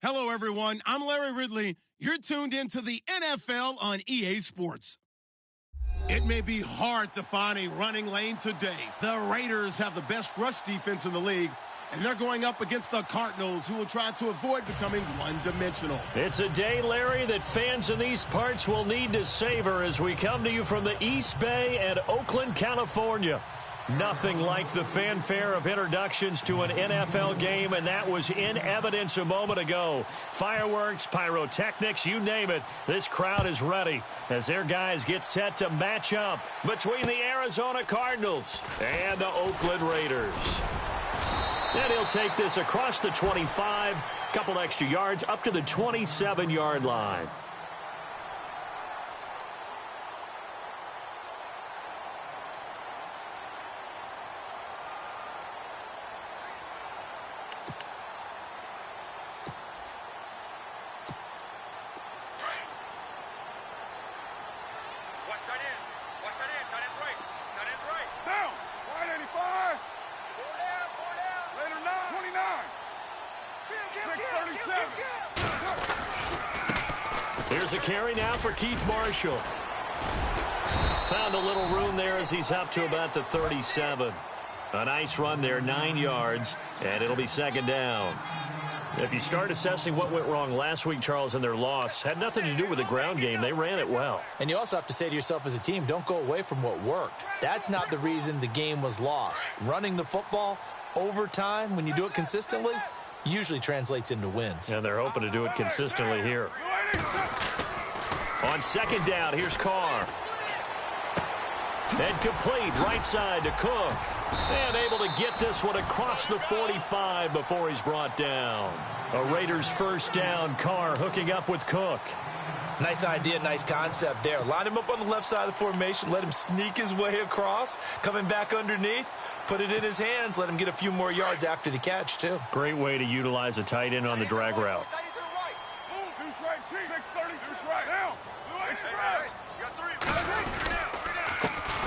Hello, everyone. I'm Larry Ridley. You're tuned into the NFL on EA Sports. It may be hard to find a running lane today. The Raiders have the best rush defense in the league, and they're going up against the Cardinals, who will try to avoid becoming one-dimensional. It's a day, Larry, that fans in these parts will need to savor as we come to you from the East Bay and Oakland, California. Nothing like the fanfare of introductions to an NFL game, and that was in evidence a moment ago. Fireworks, pyrotechnics, you name it. This crowd is ready as their guys get set to match up between the Arizona Cardinals and the Oakland Raiders. And he'll take this across the 25, couple extra yards up to the 27-yard line. Here's a carry now for Keith Marshall. Found a little room there as he's up to about the 37. A nice run there, 9 yards, and it'll be second down. If you start assessing what went wrong last week, Charles, in their loss, had nothing to do with the ground game. They ran it well. And you also have to say to yourself as a team, don't go away from what worked. That's not the reason the game was lost. Running the football over time, when you do it consistently, usually translates into wins. And they're hoping to do it consistently here. On second down, here's Carr. And complete right side to Cook. And able to get this one across the 45 before he's brought down. A Raiders first down. Carr hooking up with Cook. Nice idea, nice concept there. Line him up on the left side of the formation. Let him sneak his way across. Coming back underneath. Put it in his hands. Let him get a few more yards after the catch, too. Great way to utilize a tight end on the drag route.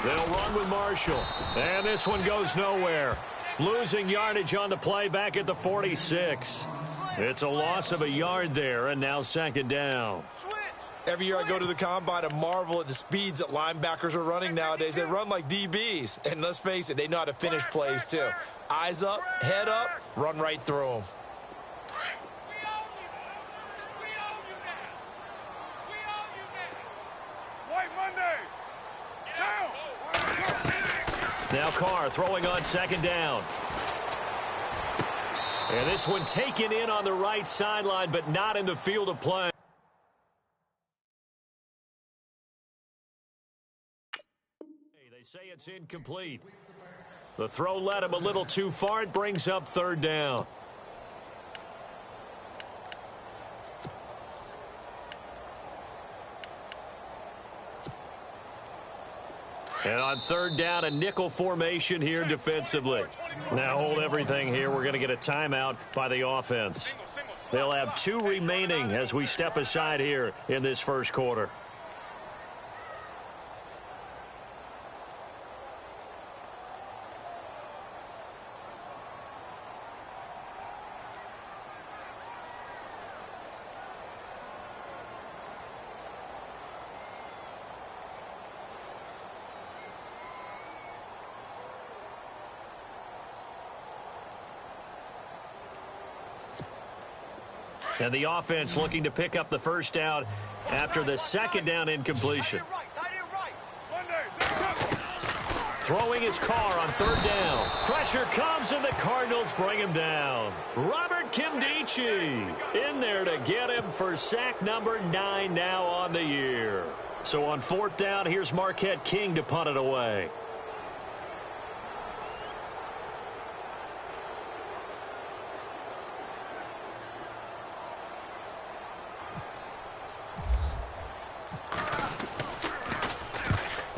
They'll run with Marshall. And this one goes nowhere. Losing yardage on the play back at the 46. It's a loss of a yard there, and now second down. Every year I go to the combine and marvel at the speeds that linebackers are running nowadays. They run like DBs. And let's face it, they know how to finish plays too. Eyes up, head up, run right through them. Now Carr throwing on second down. And this one taken in on the right sideline, but not in the field of play. They say it's incomplete. The throw led him a little too far. It brings up third down. And on third down, a nickel formation here defensively. Now hold everything here. We're going to get a timeout by the offense. They'll have 2 remaining as we step aside here in this first quarter. And the offense looking to pick up the first down after the second down incompletion. Throwing his Carr on third down. Pressure comes and the Cardinals bring him down. Robert Kimdichie in there to get him for sack number 9 now on the year. So on fourth down, here's Marquette King to punt it away.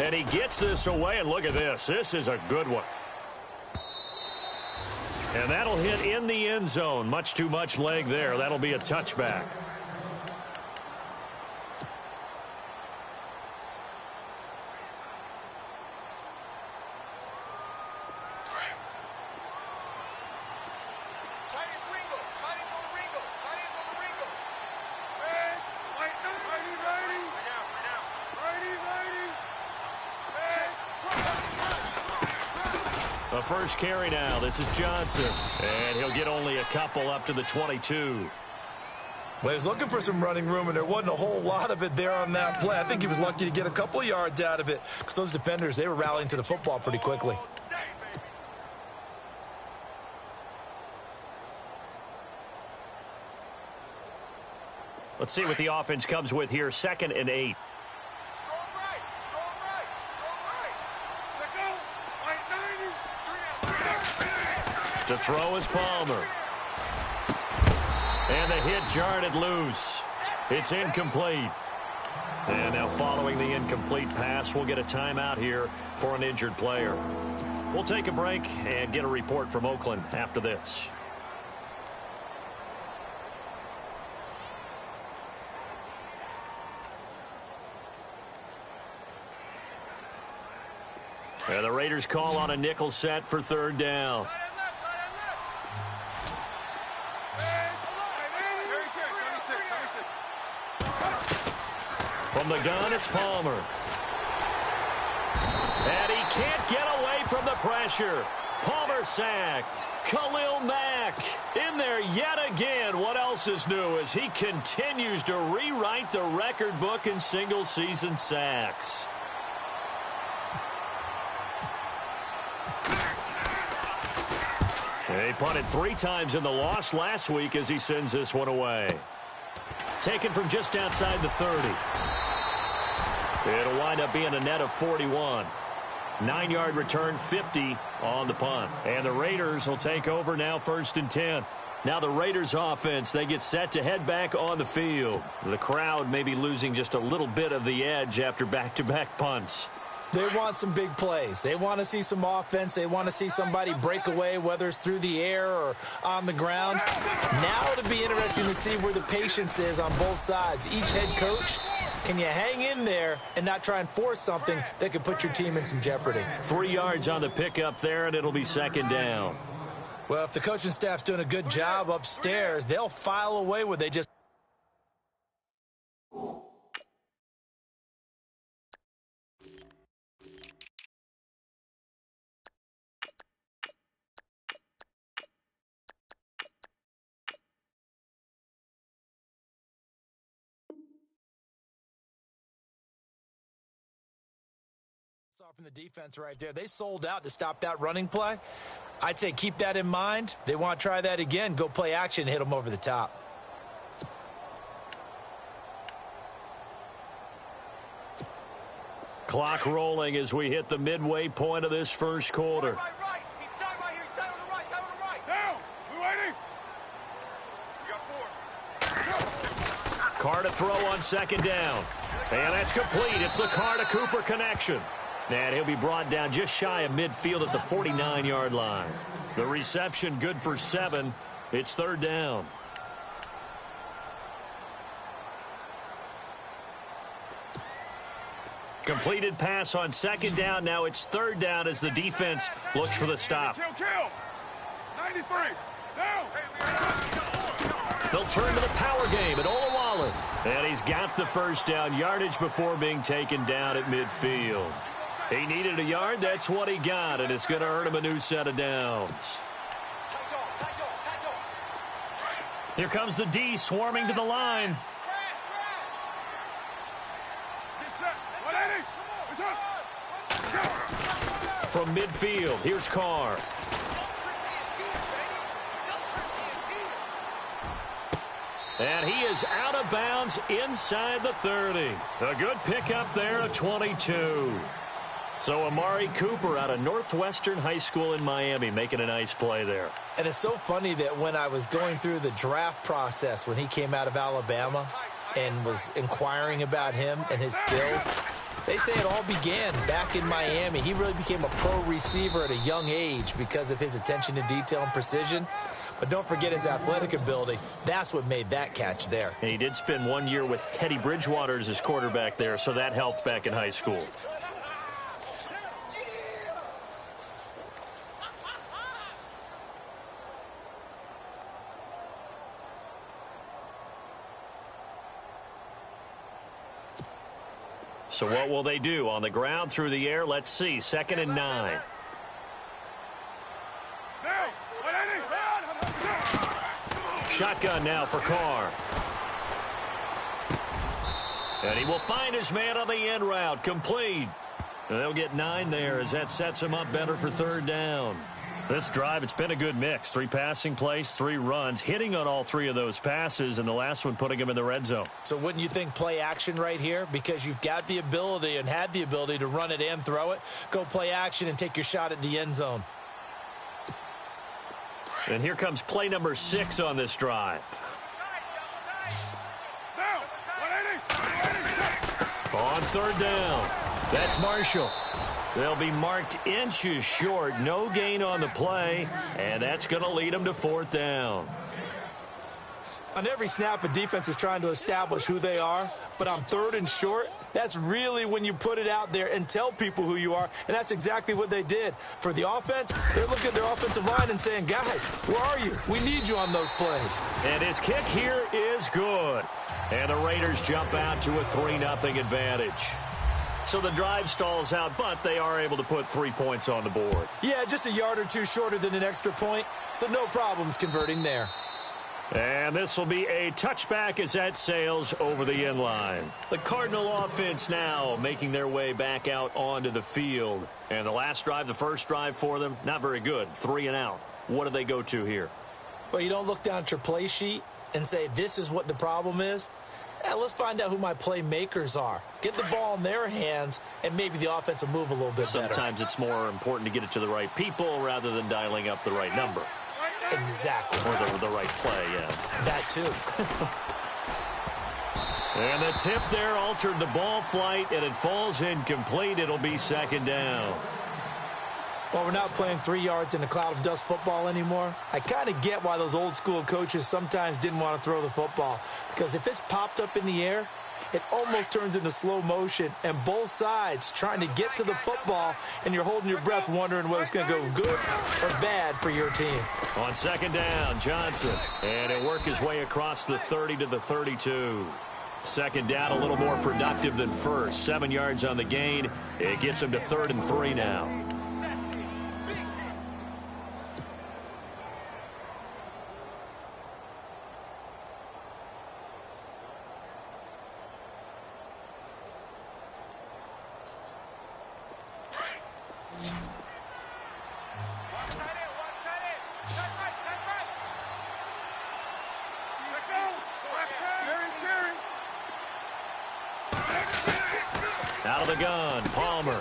And he gets this away, and look at this. This is a good one. And that'll hit in the end zone. Much too much leg there. That'll be a touchback. The first carry now. This is Johnson. And he'll get only a couple up to the 22. Well, he was looking for some running room, and there wasn't a whole lot of it there on that play. I think he was lucky to get a couple of yards out of it because those defenders, they were rallying to the football pretty quickly. Let's see what the offense comes with here. 2nd and 8. To throw is Palmer. And the hit jarred it loose. It's incomplete. And now following the incomplete pass, we'll get a timeout here for an injured player. We'll take a break and get a report from Oakland after this. And the Raiders call on a nickel set for 3rd down. From the gun, it's Palmer. And he can't get away from the pressure. Palmer sacked. Khalil Mack in there yet again. What else is new as he continues to rewrite the record book in single-season sacks. He punted 3 times in the loss last week as he sends this one away. Taken from just outside the 30. It'll wind up being a net of 41. 9-yard return, 50 on the punt. And the Raiders will take over now 1st and 10. Now the Raiders offense, they get set to head back on the field. The crowd may be losing just a little bit of the edge after back-to-back punts. They want some big plays. They want to see some offense. They want to see somebody break away, whether it's through the air or on the ground. Now it'll be interesting to see where the patience is on both sides. Each head coach, can you hang in there and not try and force something that could put your team in some jeopardy? 3 yards on the pickup there, and it'll be 2nd down. Well, if the coaching staff's doing a good job upstairs, they'll file away where they just... From the defense right there. They sold out to stop that running play. I'd say keep that in mind. They want to try that again. Go play action, hit them over the top. Clock rolling as we hit the midway point of this first quarter. Right. He's tied right here. He's tied on the right. Tied on the right. Down. We're waiting. We got 4. Carr to throw on 2nd down. And that's complete. It's the Carr to Cooper connection. And he'll be brought down just shy of midfield at the 49-yard line. The reception good for 7. It's 3rd down. Completed pass on 2nd down. Now it's 3rd down as the defense looks for the stop. Kill. 93. Down. They'll turn to the power game at Olawale. And he's got the 1st down yardage before being taken down at midfield. He needed a yard. That's what he got, and it's going to earn him a new set of downs. Here comes the D swarming to the line. From midfield, here's Carr. And he is out of bounds inside the 30. A good pickup there at 22. So Amari Cooper out of Northwestern High School in Miami making a nice play there. And it's so funny that when I was going through the draft process when he came out of Alabama and was inquiring about him and his skills, they say it all began back in Miami. He really became a pro receiver at a young age because of his attention to detail and precision. But don't forget his athletic ability. That's what made that catch there. And he did spend 1 year with Teddy Bridgewater as his quarterback there, so that helped back in high school. So what will they do? On the ground, through the air, let's see. 2nd and 9. shotgun now for Carr. And he will find his man on the end route. Complete. And they'll get 9 there as that sets him up better for third down. This drive, it's been a good mix. 3 passing plays, 3 runs, hitting on all 3 of those passes, and the last one putting him in the red zone. So wouldn't you think play action right here? Because you've got the ability and had the ability to run it and throw it. Go play action and take your shot at the end zone. And here comes play number 6 on this drive. On third down, that's Marshall. They'll be marked inches short. No gain on the play, and that's going to lead them to fourth down. On every snap, a defense is trying to establish who they are, but on third and short, that's really when you put it out there and tell people who you are, and that's exactly what they did. For the offense, they're looking at their offensive line and saying, guys, where are you? We need you on those plays. And his kick here is good. And the Raiders jump out to a 3-0 advantage. So the drive stalls out, but they are able to put 3 points on the board. Yeah, just a yard or 2 shorter than an extra point, so no problems converting there. And this will be a touchback as that sails over the end line. The Cardinal offense now making their way back out onto the field. And the last drive, the first drive for them, not very good. 3 and out. What do they go to here? Well, you don't look down at your play sheet and say, this is what the problem is. Yeah, let's find out who my playmakers are. Get the ball in their hands, and maybe the offense will move a little bit better. Sometimes it's more important to get it to the right people rather than dialing up the right number. Exactly. Or the right play, yeah. That too. And the tip there altered the ball flight, and it falls incomplete. It'll be second down. Well, we're not playing 3 yards in a cloud of dust football anymore. I kind of get why those old school coaches sometimes didn't want to throw the football. Because if it's popped up in the air, it almost turns into slow motion. And both sides trying to get to the football, and you're holding your breath wondering whether it's going to go good or bad for your team. On second down, Johnson. And he'll work his way across the 30 to the 32. Second down, a little more productive than first. 7 yards on the gain. It gets him to 3rd and 3 now. Out of the gun, Palmer.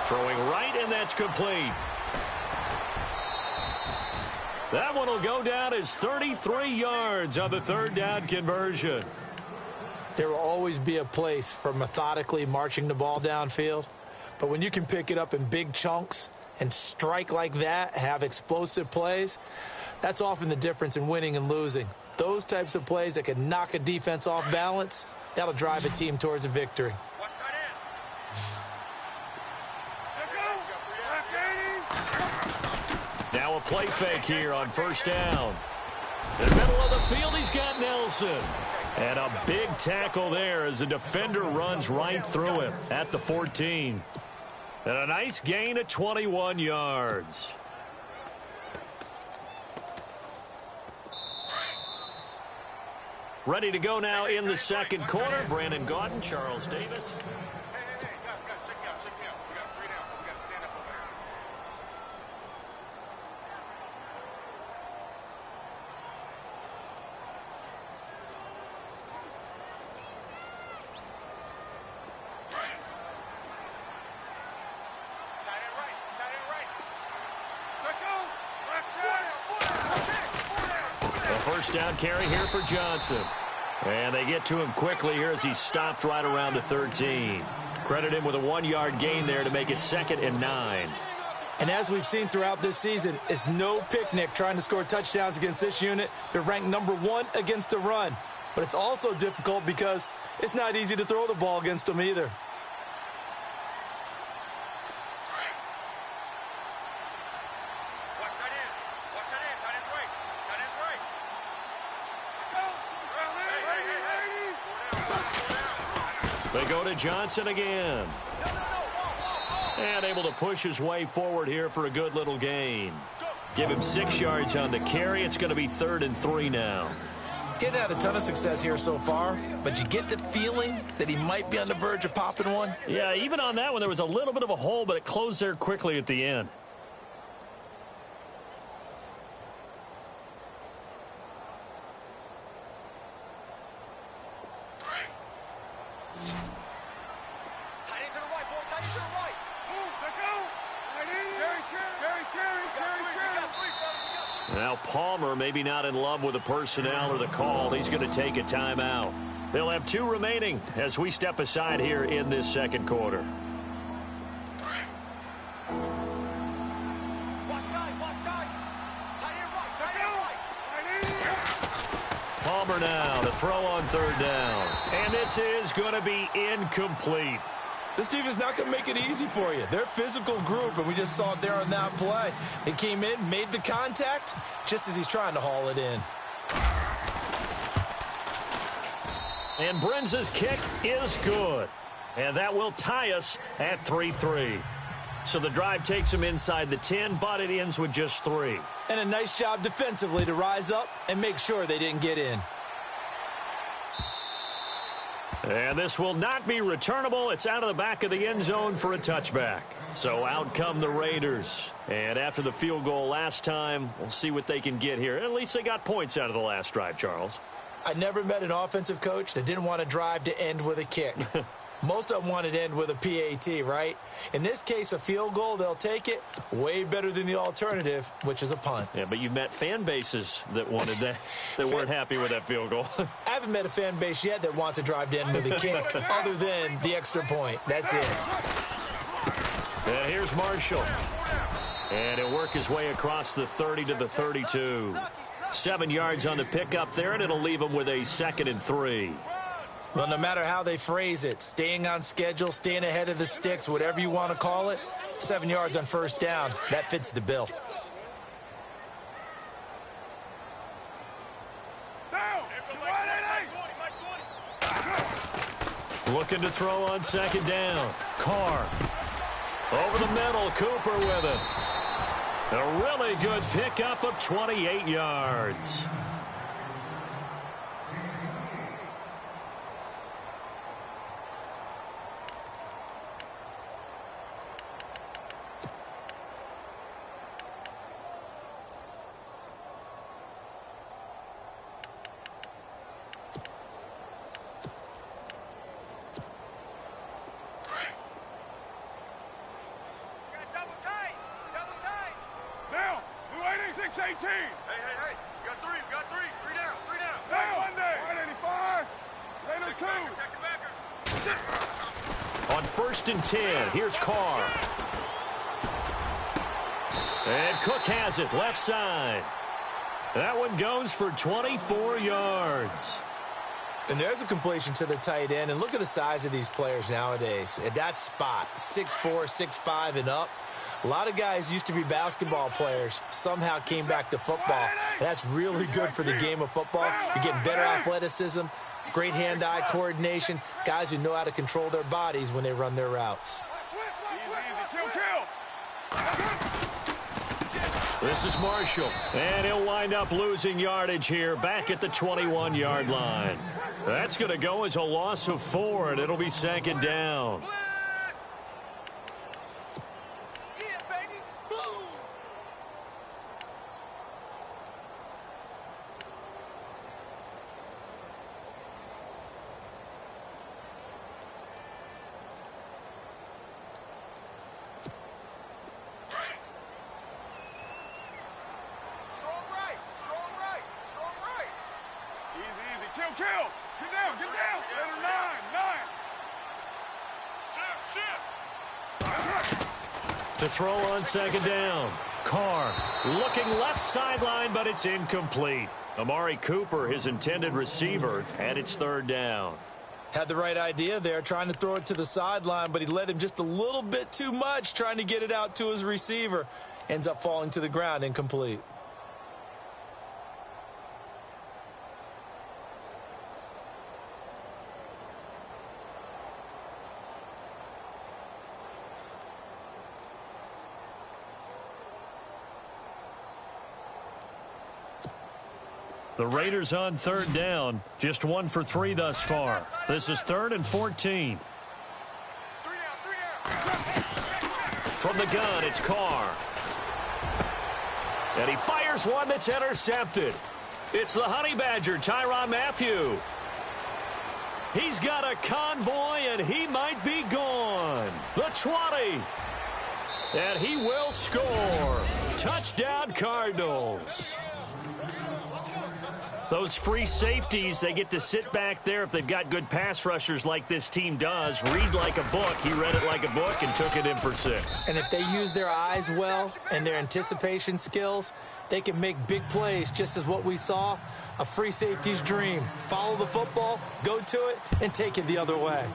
Throwing right, and that's complete. That one will go down as 33 yards on the 3rd down conversion. There will always be a place for methodically marching the ball downfield. But when you can pick it up in big chunks and strike like that, have explosive plays, that's often the difference in winning and losing. Those types of plays that can knock a defense off balance, that'll drive a team towards a victory. Now a play fake here on first down. In the middle of the field, he's got Nelson. And a big tackle there as the defender runs right through him at the 14. And a nice gain of 21 yards. Ready to go now in the second quarter. Brandon Gaudin, Charles Davis. First down carry here for Johnson. And they get to him quickly here as he stopped right around the 13. Credit him with a 1-yard gain there to make it 2nd and 9. And as we've seen throughout this season, it's no picnic trying to score touchdowns against this unit. They're ranked number 1 against the run. But it's also difficult because it's not easy to throw the ball against them either. They go to Johnson again. And able to push his way forward here for a good little gain. Give him 6 yards on the carry. It's going to be 3rd and 3 now. Getting had a ton of success here so far, but you get the feeling that he might be on the verge of popping one. Yeah, even on that one, there was a little bit of a hole, but it closed there quickly at the end. Now Palmer maybe not in love with the personnel or the call. He's going to take a timeout. They'll have 2 remaining as we step aside here in this second quarter. Palmer now to throw on 3rd down. And this is going to be incomplete. This defense is not going to make it easy for you. They're a physical group, and we just saw it there on that play. He came in, made the contact, just as he's trying to haul it in. And Brenza's kick is good. And that will tie us at 3-3. So the drive takes him inside the 10, but it ends with just 3. And a nice job defensively to rise up and make sure they didn't get in. And this will not be returnable. It's out of the back of the end zone for a touchback. So out come the Raiders. And after the field goal last time, we'll see what they can get here. At least they got points out of the last drive, Charles. I never met an offensive coach that didn't want to drive to end with a kick. Most of them wanted to end with a PAT, right? In this case, a field goal, they'll take it. Way better than the alternative, which is a punt. Yeah, but you met fan bases that wanted that, that weren't happy with that field goal. I haven't met a fan base yet that wants to drive to end with a kick, other than the extra point. That's it. And here's Marshall. And he'll work his way across the 30 to the 32. 7 yards on the pickup there, and it'll leave him with a 2nd and 3. Well, no matter how they phrase it, staying on schedule, staying ahead of the sticks, whatever you want to call it, 7 yards on 1st down, that fits the bill. Looking to throw on 2nd down. Carr. Over the middle, Cooper with it. A really good pickup of 28 yards. On 1st and 10, here's Carr. And Cook has it, left side. That one goes for 24 yards. And there's a completion to the tight end. And look at the size of these players nowadays. At that spot, 6'4", 6'5", and up. A lot of guys used to be basketball players, somehow came back to football. And that's really good for the game of football. You're getting better athleticism, great hand-eye coordination, guys who know how to control their bodies when they run their routes. This is Marshall, and he'll wind up losing yardage here back at the 21-yard line. That's going to go as a loss of 4, and it'll be 2nd down. To throw on 2nd down. Carr looking left sideline, but it's incomplete. Amari Cooper, his intended receiver, and it's 3rd down. Had the right idea there, trying to throw it to the sideline, but he led him just a little bit too much, trying to get it out to his receiver. Ends up falling to the ground, incomplete. The Raiders on third down. Just 1 for 3 thus far. This is 3rd and 14. From the gun, it's Carr. And he fires one that's intercepted. It's the Honey Badger, Tyrann Mathieu. He's got a convoy, and he might be gone. The 20. And he will score. Touchdown, Cardinals. Those free safeties, they get to sit back there if they've got good pass rushers like this team does. Read like a book. He read it like a book and took it in for 6. And if they use their eyes well and their anticipation skills, they can make big plays, just as what we saw, a free safety's dream. Follow the football, go to it, and take it the other way.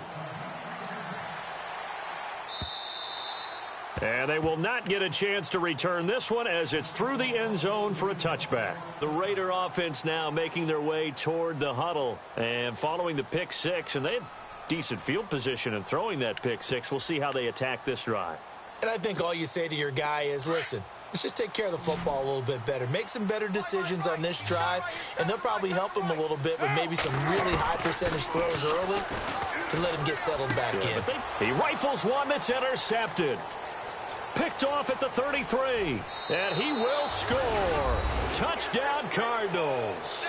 And they will not get a chance to return this one as it's through the end zone for a touchback. The Raider offense now making their way toward the huddle and following the pick 6, and they had decent field position in throwing that pick 6. We'll see how they attack this drive. And I think all you say to your guy is, listen, let's just take care of the football a little bit better. Make some better decisions on this drive, and they'll probably help him a little bit with maybe some really high percentage throws early to let him get settled back in. He rifles one that's intercepted. Picked off at the 33, and he will score. Touchdown, Cardinals.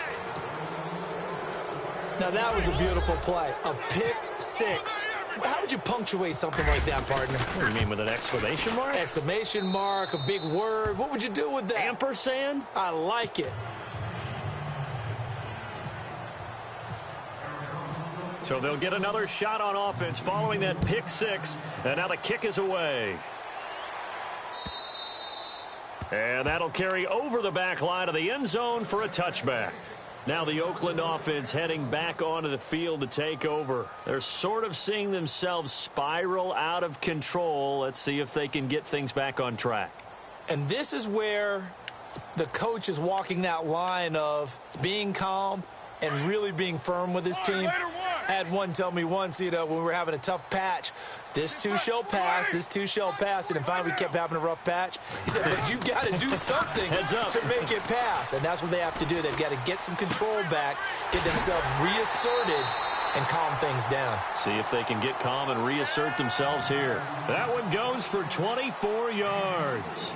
Now, that was a beautiful play. A pick 6. How would you punctuate something like that, partner? What do you mean, with an exclamation mark? Exclamation mark, a big word. What would you do with that? Ampersand? I like it. So they'll get another shot on offense following that pick 6, and now the kick is away. And that'll carry over the back line of the end zone for a touchback. Now the Oakland offense heading back onto the field to take over. They're sort of seeing themselves spiral out of control. Let's see if they can get things back on track. And this is where the coach is walking that line of being calm and really being firm with his team. I had one tell me once, when we were having a tough patch, this too shall pass, this too shall pass, and then finally we kept having a rough patch. He said, but you've got to do something to make it pass, and that's what they have to do. They've got to get some control back, get themselves reasserted, and calm things down. See if they can get calm and reassert themselves here. That one goes for 24 yards.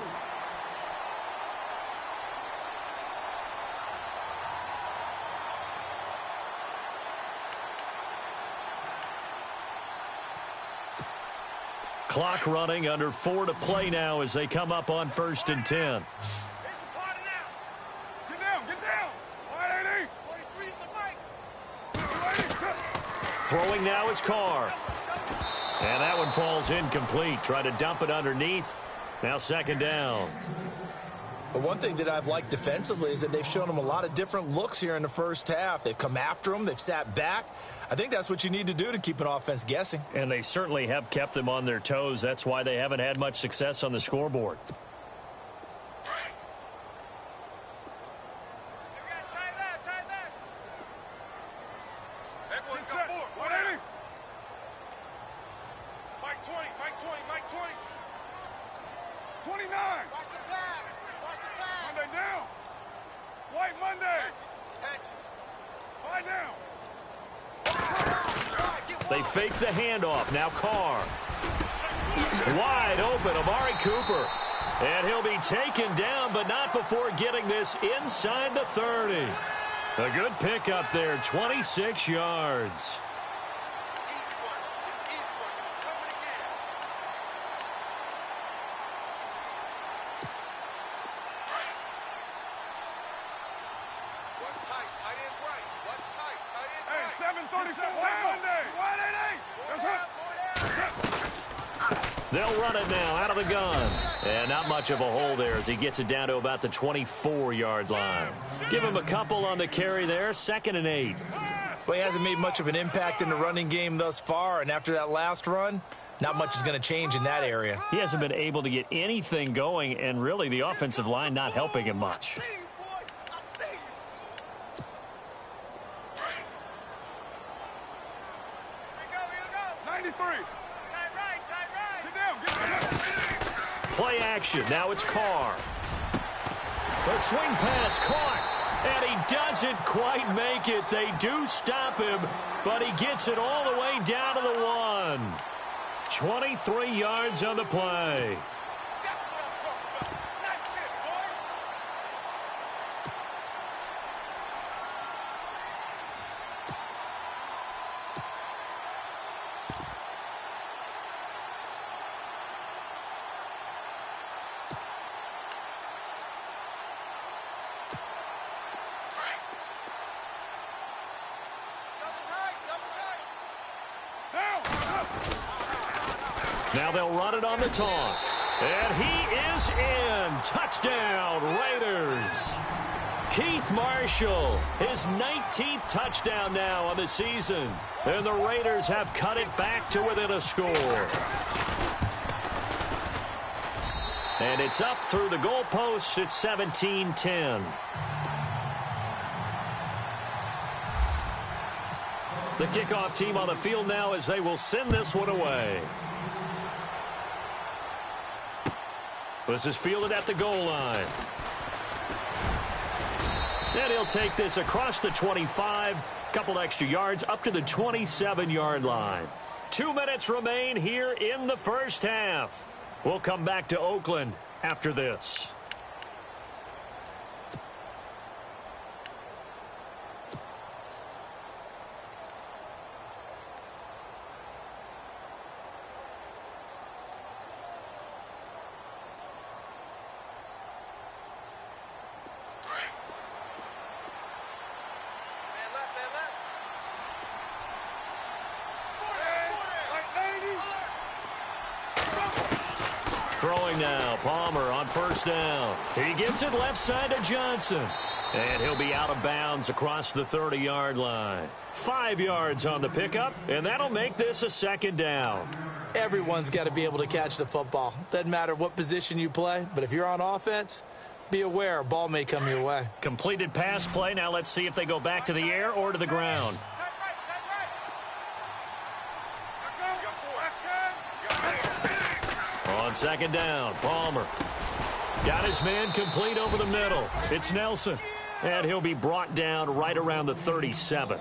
Clock running, under 4 to play now as they come up on 1st and 10. Get down, get down. 180. 43 is the mic. Throwing now is Carr. And that one falls incomplete. Try to dump it underneath. Now 2nd down. But one thing that I've liked defensively is that they've shown them a lot of different looks here in the first half. They've come after them. They've sat back. I think that's what you need to do to keep an offense guessing. And they certainly have kept them on their toes. That's why they haven't had much success on the scoreboard. Everyone come forward. 180. Mike 20, Mike 20, Mike 20. 29. Watch the pass. Watch the pass. Monday down. White Monday. Catch it. Lie down. They fake the handoff. Now Carr. Wide open, Amari Cooper. And he'll be taken down, but not before getting this inside the 30. A good pickup there, 26 yards. They'll run it now out of the gun. And not much of a hole there as he gets it down to about the 24-yard line. Give him a couple on the carry there, 2nd and 8. Well, he hasn't made much of an impact in the running game thus far, and after that last run, not much is going to change in that area. He hasn't been able to get anything going, and really the offensive line not helping him much. Play action. Now it's Carr. The swing pass caught. And he doesn't quite make it. They do stop him, but he gets it all the way down to the 1. 23 yards on the play. Now they'll run it on the toss. And he is in. Touchdown, Raiders. Keith Marshall, his 19th touchdown now on the season. And the Raiders have cut it back to within a score. And it's up through the goalposts. It's 17-10. The kickoff team on the field now as they will send this one away. This is fielded at the goal line. And he'll take this across the 25. Couple extra yards up to the 27-yard line. 2 minutes remain here in the first half. We'll come back to Oakland after this. Throwing now, Palmer on first down. He gets it left side to Johnson. And he'll be out of bounds across the 30-yard line. 5 yards on the pickup, and that'll make this a second down. Everyone's got to be able to catch the football. Doesn't matter what position you play, but if you're on offense, be aware a ball may come your way. Completed pass play. Now let's see if they go back to the air or to the ground. On second down, Palmer. Got his man complete over the middle. It's Nelson. And he'll be brought down right around the 37.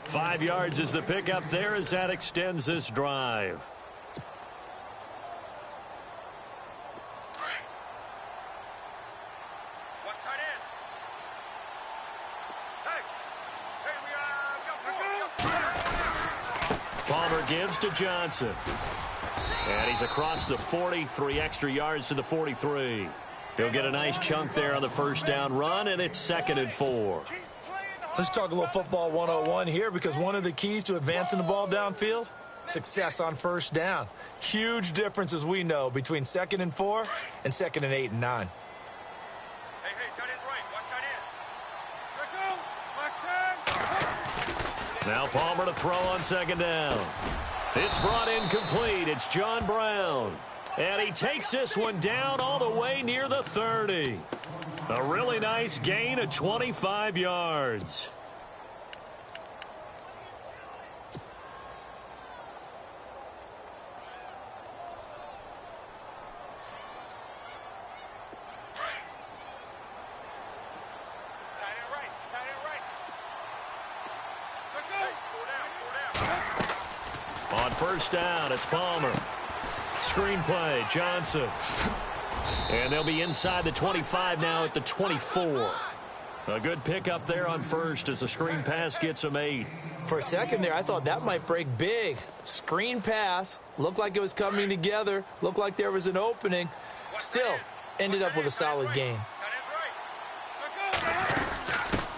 5 yards is the pickup there as that extends this drive. Palmer gives to Johnson. And he's across the 40, 3 extra yards to the 43. He'll get a nice chunk there on the first down run, and it's 2nd and 4. Let's talk a little football 101 here, because one of the keys to advancing the ball downfield, success on first down. Huge difference, as we know, between 2nd and 4 and 2nd and 8 and 9. Hey, tight end's right. Watch tight end. Now Palmer to throw on second down. It's brought in complete. It's John Brown. And he takes this one down all the way near the 30. A really nice gain of 25 yards. On first down, it's Palmer. Screenplay, Johnson. And they'll be inside the 25 now at the 24. A good pickup there on first as the screen pass gets him 8. For a second there, I thought that might break big. Screen pass, looked like it was coming together, looked like there was an opening. Still, ended up with a solid gain.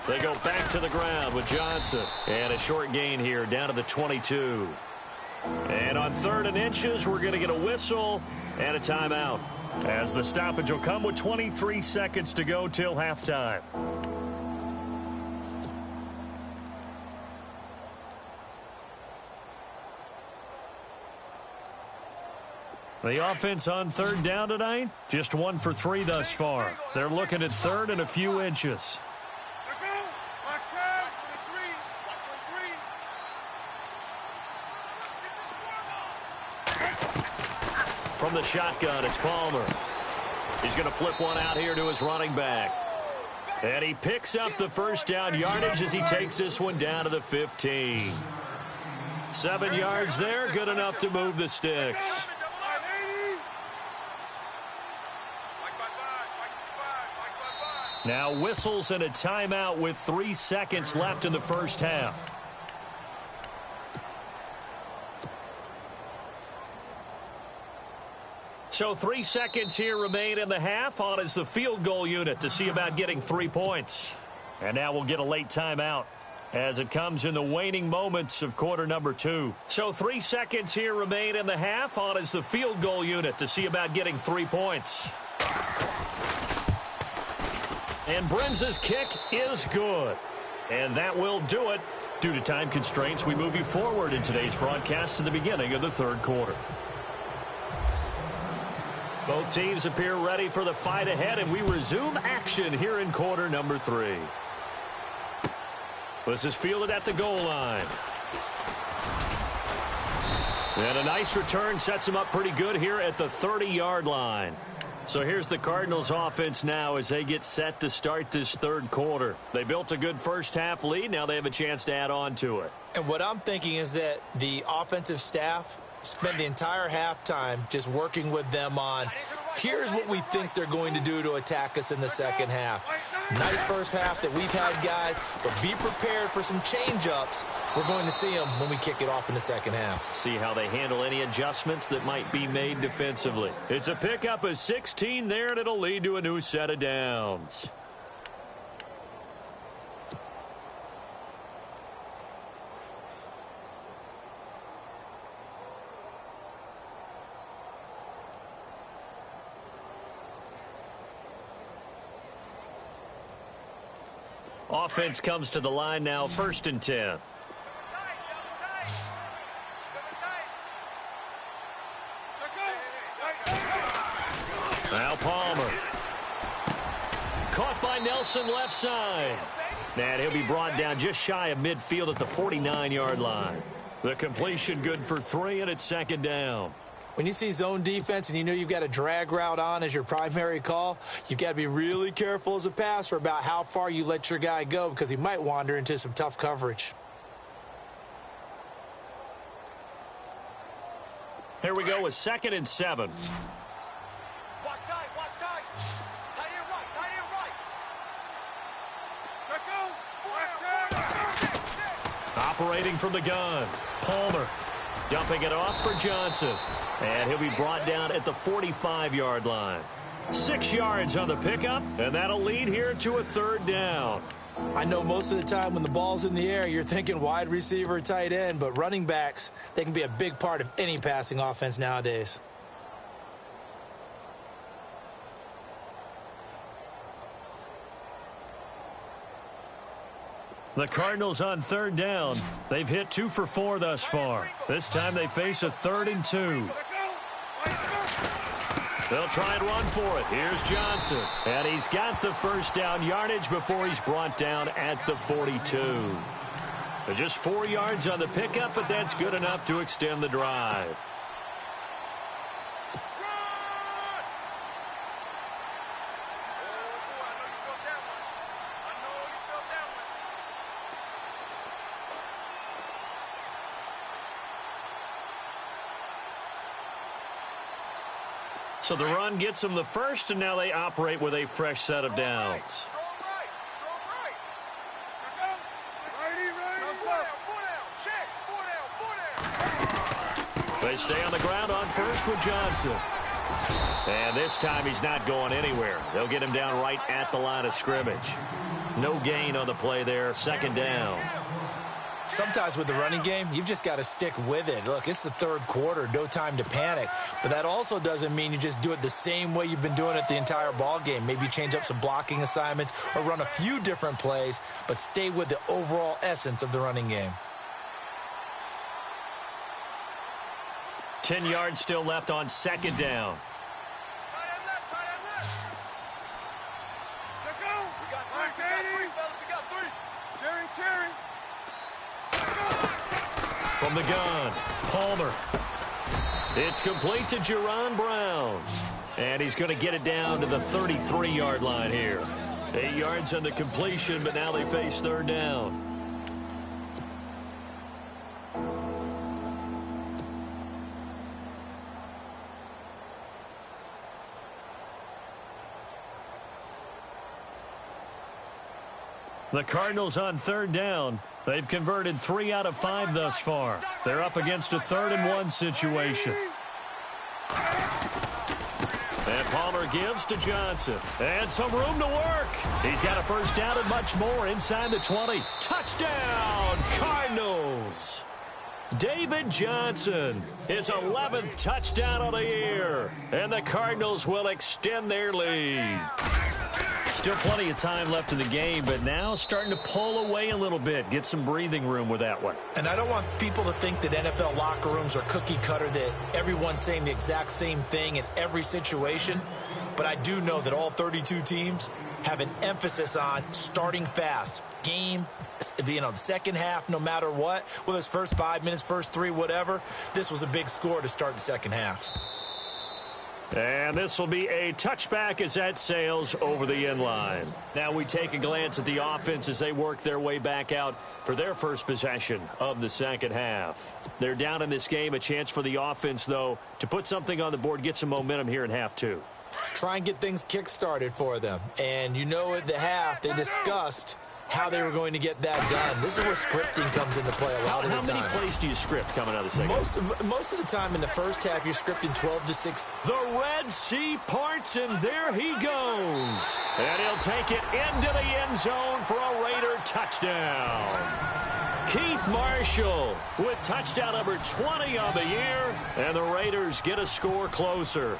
They go back to the ground with Johnson. And a short gain here down to the 22. And on 3rd and inches, we're going to get a whistle and a timeout, as the stoppage will come with 23 seconds to go till halftime. The offense on 3rd down tonight, just 1 for 3 thus far. They're looking at 3rd and a few inches. From the shotgun, it's Palmer. He's going to flip one out here to his running back. And he picks up the first down yardage as he takes this one down to the 15. 7 yards there, good enough to move the sticks. Now whistles and a timeout with 3 seconds left in the first half. So 3 seconds here remain in the half. On is the field goal unit to see about getting 3 points. And now we'll get a late timeout as it comes in the waning moments of quarter number 2. So 3 seconds here remain in the half. On is the field goal unit to see about getting 3 points. And Brenza's kick is good. And that will do it. Due to time constraints, we move you forward in today's broadcast to the beginning of the third quarter. Both teams appear ready for the fight ahead, and we resume action here in quarter number 3. This is fielded at the goal line. And a nice return sets him up pretty good here at the 30-yard line. So here's the Cardinals offense now as they get set to start this third quarter. They built a good first half lead. Now they have a chance to add on to it. And what I'm thinking is that the offensive staff spent the entire halftime just working with them on, here's what we think they're going to do to attack us in the second half. Nice first half that we've had, guys, but be prepared for some change-ups. We're going to see them when we kick it off in the second half. See how they handle any adjustments that might be made defensively. It's a pickup of 16 there, and it'll lead to a new set of downs. Offense comes to the line now, 1st and 10. Now Palmer. Caught by Nelson left side. And he'll be brought down just shy of midfield at the 49-yard line. The completion good for 3, and it's 2nd down. When you see zone defense and you know you've got a drag route on as your primary call, you've got to be really careful as a passer about how far you let your guy go because he might wander into some tough coverage. Here we go with 2nd and 7. Watch tight, watch tight. Tight end right, tight end right. Operating from the gun. Palmer dumping it off for Johnson. And he'll be brought down at the 45-yard line. 6 yards on the pickup, and that'll lead here to a 3rd down. I know most of the time when the ball's in the air, you're thinking wide receiver, tight end, but running backs, they can be a big part of any passing offense nowadays. The Cardinals on 3rd down. They've hit 2 for 4 thus far. This time they face a 3rd and 2. They'll try and run for it. Here's Johnson. And he's got the first down yardage before he's brought down at the 42. Just 4 yards on the pickup, but that's good enough to extend the drive. So the run gets them the first, and now they operate with a fresh set of downs. They stay on the ground on first with Johnson. And this time he's not going anywhere. They'll get him down right at the line of scrimmage. No gain on the play there, 2nd down. Sometimes with the running game, you've just got to stick with it. Look, it's the third quarter, no time to panic. But that also doesn't mean you just do it the same way you've been doing it the entire ball game. Maybe change up some blocking assignments or run a few different plays, but stay with the overall essence of the running game. 10 yards still left on 2nd down. From the gun, Palmer. It's complete to Jerron Brown. And he's going to get it down to the 33-yard line here. 8 yards on the completion, but now they face third down. The Cardinals on third down. They've converted 3 out of 5 thus far. They're up against a 3rd-and-1 situation. And Palmer gives to Johnson. And some room to work. He's got a first down and much more inside the 20. Touchdown, Cardinals. David Johnson, his 11th touchdown of the year. And the Cardinals will extend their lead. Still plenty of time left in the game, but now starting to pull away a little bit. Get some breathing room with that one. And I don't want people to think that NFL locker rooms are cookie cutter, that everyone's saying the exact same thing in every situation. But I do know that all 32 teams have an emphasis on starting fast. Game, the second half, no matter what, whether it's first 5 minutes, first 3, whatever. This was a big score to start the second half. And this will be a touchback as that sails over the end line. Now we take a glance at the offense as they work their way back out for their first possession of the second half. They're down in this game. A chance for the offense, though, to put something on the board, get some momentum here in half 2. Try and get things kick-started for them. And at the half, they discussed how they were going to get that done. This is where scripting comes into play a lot of the time. How many plays do you script coming out of the second? Most of the time in the first half, you're scripting 12 to 6. The Red Sea parts, and there he goes. And he'll take it into the end zone for a Raider touchdown. Keith Marshall with touchdown number 20 on the year, and the Raiders get a score closer.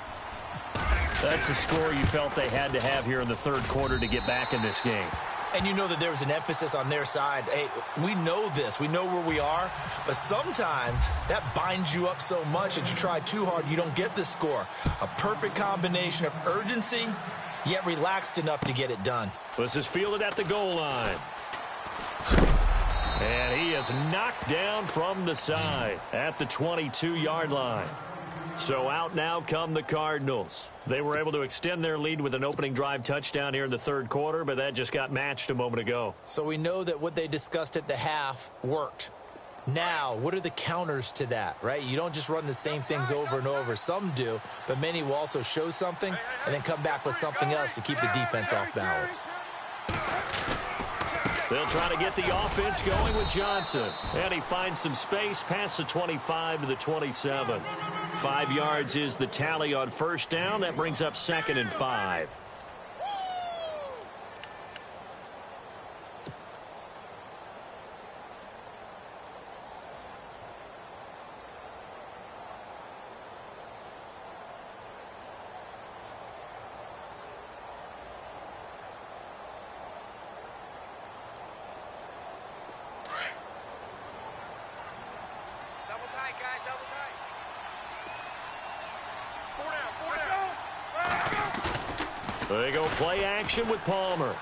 That's a score you felt they had to have here in the third quarter to get back in this game. And you know that there was an emphasis on their side. Hey, we know this. We know where we are. But sometimes that binds you up so much that you try too hard, you don't get the score. A perfect combination of urgency, yet relaxed enough to get it done. This is fielded at the goal line. And he is knocked down from the side at the 22-yard line. So out now come the Cardinals. They were able to extend their lead with an opening drive touchdown here in the third quarter, but that just got matched a moment ago. So we know that what they discussed at the half worked. Now, what are the counters to that, right? You don't just run the same things over and over. Some do, but many will also show something and then come back with something else to keep the defense off balance. They'll try to get the offense going with Johnson. And he finds some space past the 25 to the 27. 5 yards is the tally on first down. That brings up 2nd and 5. They go play action with Palmer.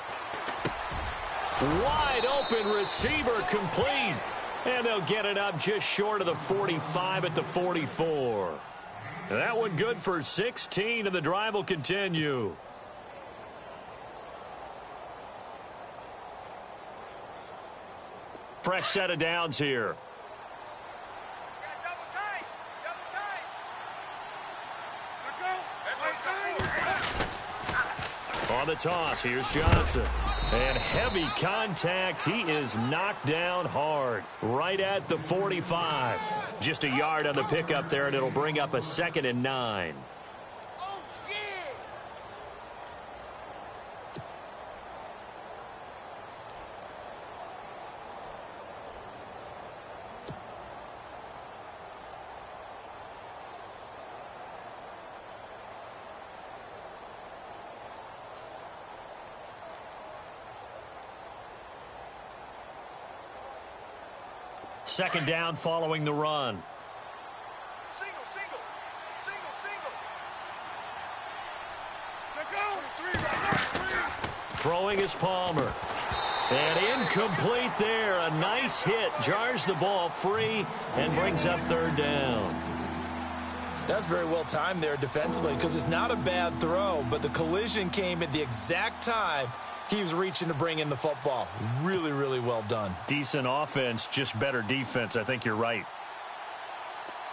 Wide open receiver complete. And they'll get it up just short of the 45 at the 44. That one good for 16, and the drive will continue. Fresh set of downs here. On the toss, here's Johnson. And heavy contact. He is knocked down hard. Right at the 45. Just a yard on the pickup there, and it'll bring up a 2nd and 9. Second down following the run. Single. Throwing is Palmer. And incomplete there. A nice hit. Jars the ball free and brings up third down. That's very well timed there defensively because it's not a bad throw, but the collision came at the exact time He was reaching to bring in the football. Really, really well done. Decent offense, just better defense. I think you're right.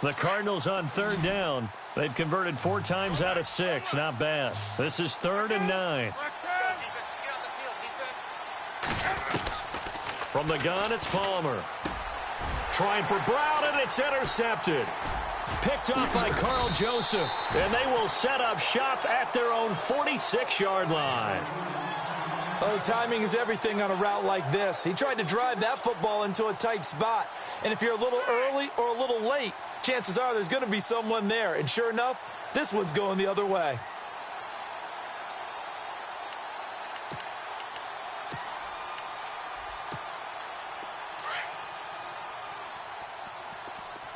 The Cardinals on third down. They've converted 4 times out of 6. Not bad. This is 3rd and 9. From the gun, it's Palmer. Trying for Brown, and it's intercepted. Picked off by Carl Joseph. And they will set up shop at their own 46-yard line. Oh, timing is everything on a route like this. He tried to drive that football into a tight spot. And if you're a little early or a little late, chances are there's going to be someone there. And sure enough, this one's going the other way.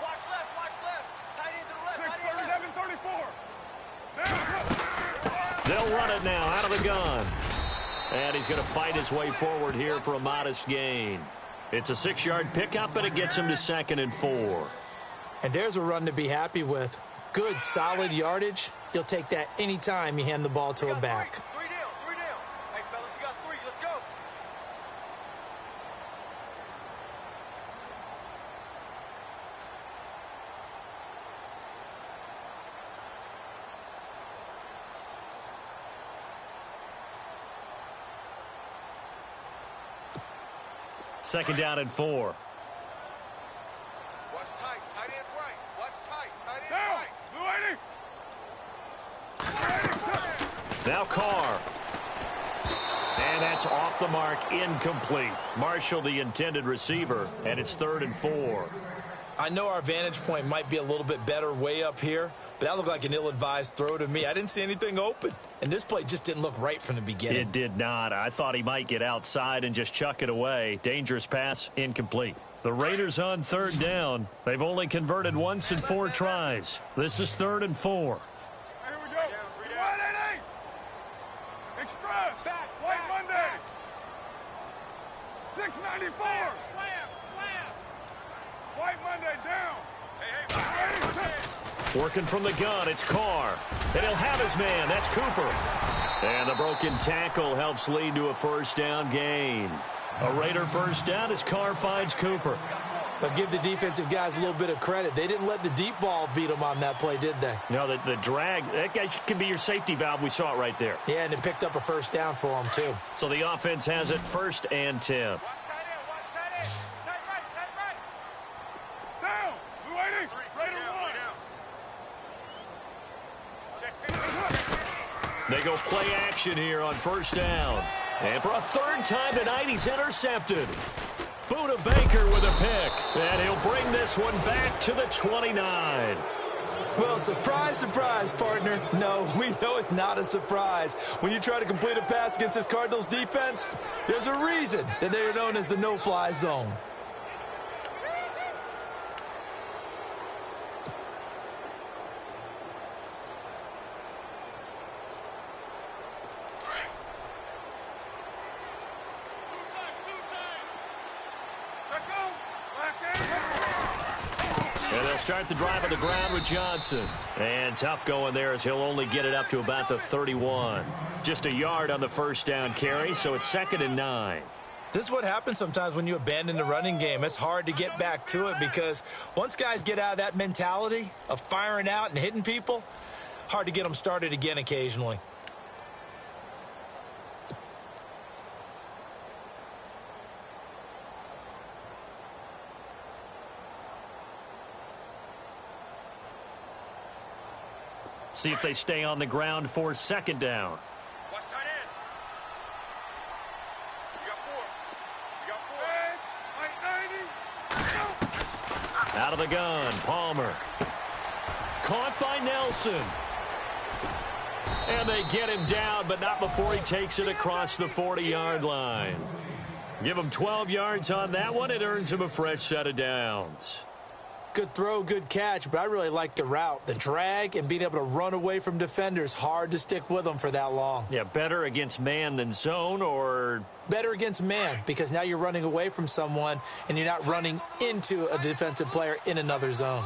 Watch left. Tight end to the left. 6, 37, 34. They'll run it now out of the gun. And he's going to fight his way forward here for a modest gain. It's a 6-yard pickup, and it gets him to 2nd and 4. And there's a run to be happy with. Good, solid yardage. You'll take that anytime you hand the ball to a back. 3 down. Hey, fellas, we got 3. Let's go. Second down and 4. Watch tight. Tight end's right. Watch tight. Tight end's right. Now Carr. And that's off the mark, incomplete. Marshall, the intended receiver, and it's 3rd and 4. I know our vantage point might be a little bit better way up here, but that looked like an ill-advised throw to me. I didn't see anything open, and this play just didn't look right from the beginning. It did not. I thought he might get outside and just chuck it away. Dangerous pass, incomplete. The Raiders on 3rd down. They've only converted once in 4 tries. This is 3rd and 4. Here we go. 188. Express. Back. White Monday. 694. Slam. White Monday down. Hey. Working from the gun, it's Carr. And he'll have his man. That's Cooper. And the broken tackle helps lead to a 1st down gain. A Raider 1st down as Carr finds Cooper. But give the defensive guys a little bit of credit. They didn't let the deep ball beat them on that play, did they? No, the drag, that guy can be your safety valve. We saw it right there. Yeah, and it picked up a 1st down for them, too. So the offense has it 1st and 10. Watch tight end. Tight right. Down. Blue 80. Raider 1. Check. They go play action here on 1st down. And for a 3rd time tonight, he's intercepted. Buda Baker with a pick. And he'll bring this one back to the 29. Well, surprise, partner. No, we know it's not a surprise. When you try to complete a pass against this Cardinals defense, there's a reason that they are known as the no-fly zone. And they'll start the drive on the ground with Johnson. And tough going there as he'll only get it up to about the 31. Just a yard on the 1st down carry, so it's 2nd and 9. This is what happens sometimes when you abandon the running game. It's hard to get back to it because once guys get out of that mentality of firing out and hitting people, hard to get them started again occasionally. See if they stay on the ground for 2nd down. Watch tight end. You got 4. Out of the gun, Palmer. Caught by Nelson. And they get him down, but not before he takes it across the 40-yard line. Give him 12 yards on that one. It earns him a fresh set of downs. Good throw, good catch, but I really like the route. The drag and being able to run away from defenders, hard to stick with them for that long. Yeah, better against man than zone, or... Better against man, because now you're running away from someone and you're not running into a defensive player in another zone.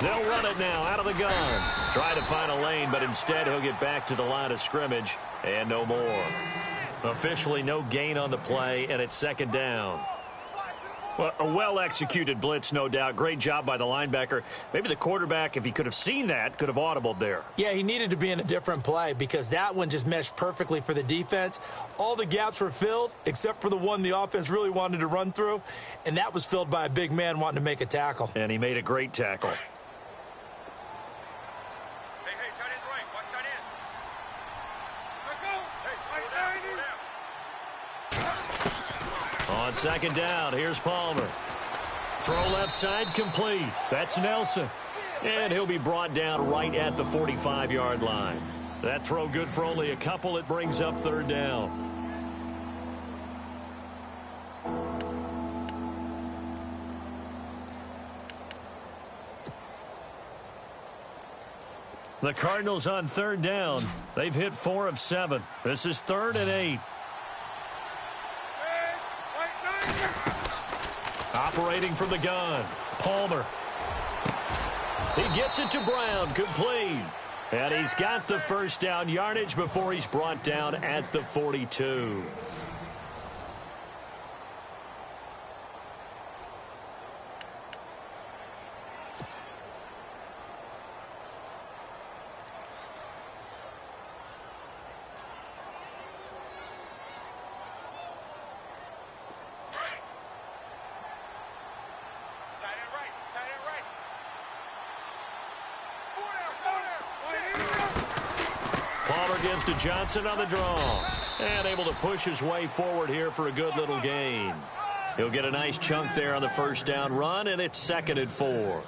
They'll run it now out of the gun. Try to find a lane, but instead he'll get back to the line of scrimmage and no more. Officially no gain on the play, and it's second down. Well, a well-executed blitz, no doubt. Great job by the linebacker. Maybe the quarterback, if he could have seen that, could have audibled there. Yeah, he needed to be in a different play because that one just meshed perfectly for the defense. All the gaps were filled except for the one the offense really wanted to run through, and that was filled by a big man wanting to make a tackle. And he made a great tackle. On second down, here's Palmer. Throw left side, complete. That's Nelson. And he'll be brought down right at the 45-yard line. That throw good for only a couple. It brings up third down. The Cardinals on third down. They've hit 4 of 7. This is 3rd and 8. Operating from the gun, Palmer. He gets it to Brown, complete. And he's got the first down yardage before he's brought down at the 42. Gives to Johnson on the draw. And able to push his way forward here for a good little gain. He'll get a nice chunk there on the first down run, and it's 2nd and 4.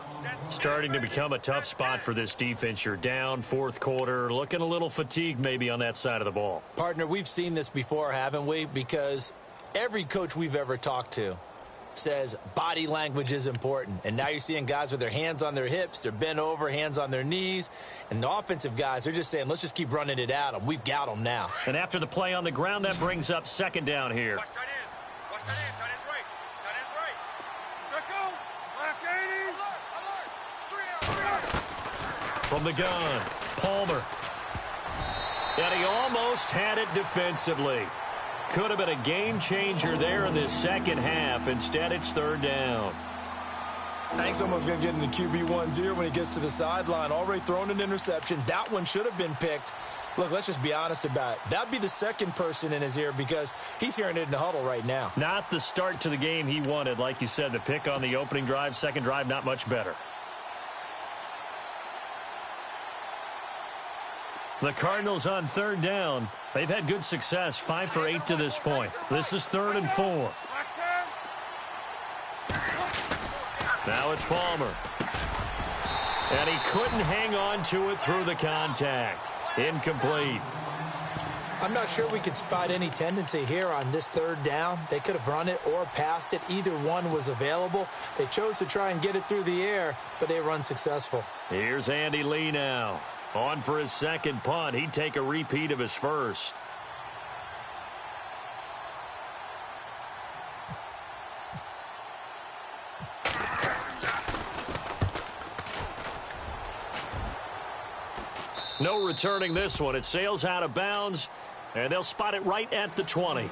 Starting to become a tough spot for this defense. You're down, 4th quarter, looking a little fatigued maybe on that side of the ball. Partner, we've seen this before, haven't we? Because every coach we've ever talked to says body language is important. And now you're seeing guys with their hands on their hips, they're bent over, hands on their knees. And the offensive guys, they're just saying, let's just keep running it at them. We've got them now. And after the play on the ground, that brings up second down here. Watch tight end. Watch tight end. Tight end's right. Tight end's right. Let go. Left 80. Alert. Alert. 3 out. From the gun, Palmer. And he almost had it defensively. Could have been a game changer there in this second half. Instead, it's 3rd down. I think someone's going to get into QB1's ear when he gets to the sideline. Already thrown an interception. That one should have been picked. Look, let's just be honest about it. That'd be the second person in his ear because he's hearing it in the huddle right now. Not the start to the game he wanted. Like you said, the pick on the opening drive, second drive, not much better. The Cardinals on 3rd down. They've had good success, 5 for 8 to this point. This is 3rd and 4. Now it's Palmer. And he couldn't hang on to it through the contact. Incomplete. I'm not sure we could spot any tendency here on this 3rd down. They could have run it or passed it. Either one was available. They chose to try and get it through the air, but they were unsuccessful. Here's Andy Lee now. On for his second punt. He'd take a repeat of his first. No returning this one. It sails out of bounds, and they'll spot it right at the 20.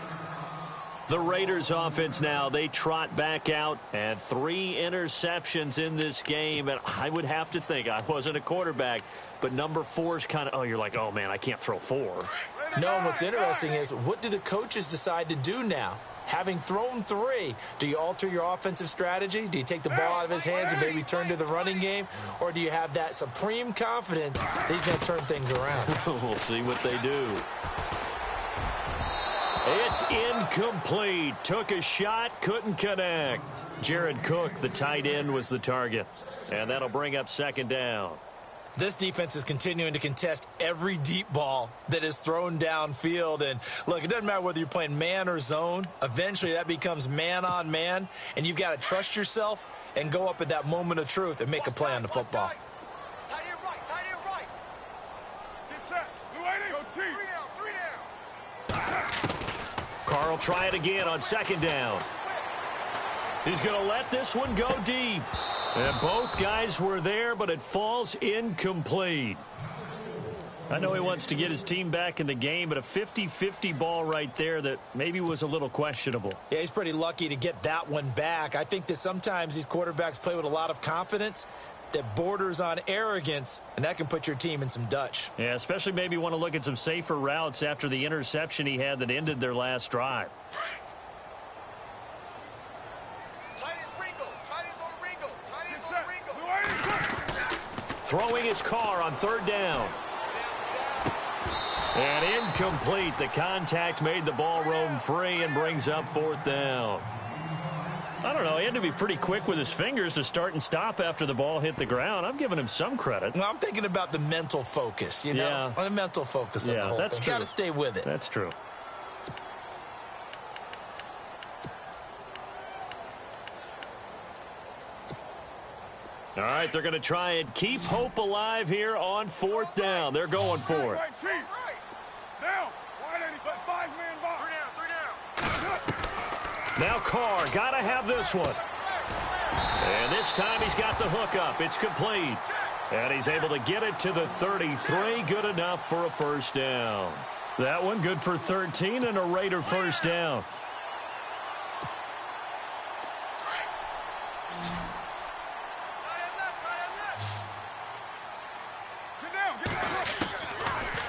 The Raiders offense now, they trot back out, and 3 interceptions in this game. And I would have to think, I wasn't a quarterback, but number 4 is kind of, you're like, oh, man, I can't throw 4. No, and what's interesting is, what do the coaches decide to do now? Having thrown 3, do you alter your offensive strategy? Do you take the ball out of his hands and maybe turn to the running game? Or do you have that supreme confidence that he's going to turn things around? We'll see what they do. It's incomplete. Took a shot, couldn't connect. Jared Cook, the tight end, was the target. And that'll bring up second down. This defense is continuing to contest every deep ball that is thrown downfield. And, look, it doesn't matter whether you're playing man or zone. Eventually, that becomes man-on-man. And you've got to trust yourself and go up at that moment of truth and make a play on the football. Tight end right. Tight end right. Get set. 280. Go T. 3 down. Carl try it again on second down. He's going to let this one go deep. And both guys were there, but it falls incomplete. I know he wants to get his team back in the game, but a 50-50 ball right there that maybe was a little questionable. Yeah, he's pretty lucky to get that one back. I think that sometimes these quarterbacks play with a lot of confidence that borders on arrogance, and that can put your team in some Dutch. Yeah, especially maybe want to look at some safer routes after the interception he had that ended their last drive. Throwing his car on third down. And incomplete. The contact made the ball roam free and brings up fourth down. I don't know. He had to be pretty quick with his fingers to start and stop after the ball hit the ground. I'm giving him some credit. Well, I'm thinking about the mental focus, you know? Yeah. The mental focus on the whole that's thing. true. Got to stay with it. That's true. All right, they're going to try and keep hope alive here on fourth down. They're going for it. Down. Wide 5-man box. Now Carr, got to have this one. And this time he's got the hook up. It's complete. And he's able to get it to the 33. Good enough for a first down. That one good for 13 and a Raider first down.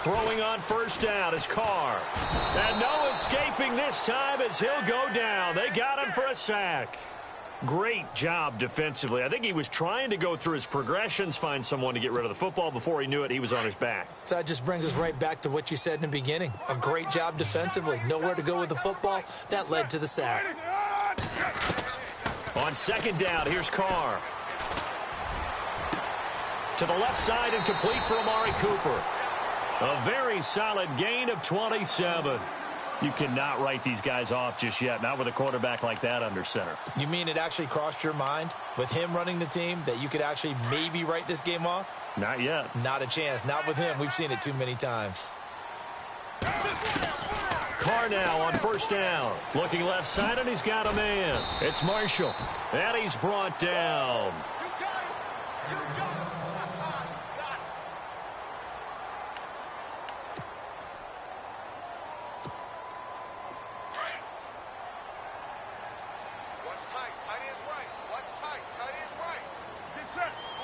Throwing on first down is Carr. And no escaping this time as he'll go down. They got him for a sack. Great job defensively. I think he was trying to go through his progressions, find someone to get rid of the football. Before he knew it, he was on his back. So that just brings us right back to what you said in the beginning. A great job defensively. Nowhere to go with the football. That led to the sack. On second down, here's Carr. To the left side and complete for Amari Cooper. A very solid gain of 27. You cannot write these guys off just yet, not with a quarterback like that under center. You mean it actually crossed your mind with him running the team that you could actually maybe write this game off? Not yet. Not a chance. Not with him. We've seen it too many times. Carr now on first down. Looking left side, and he's got a man. It's Marshall. And he's brought down.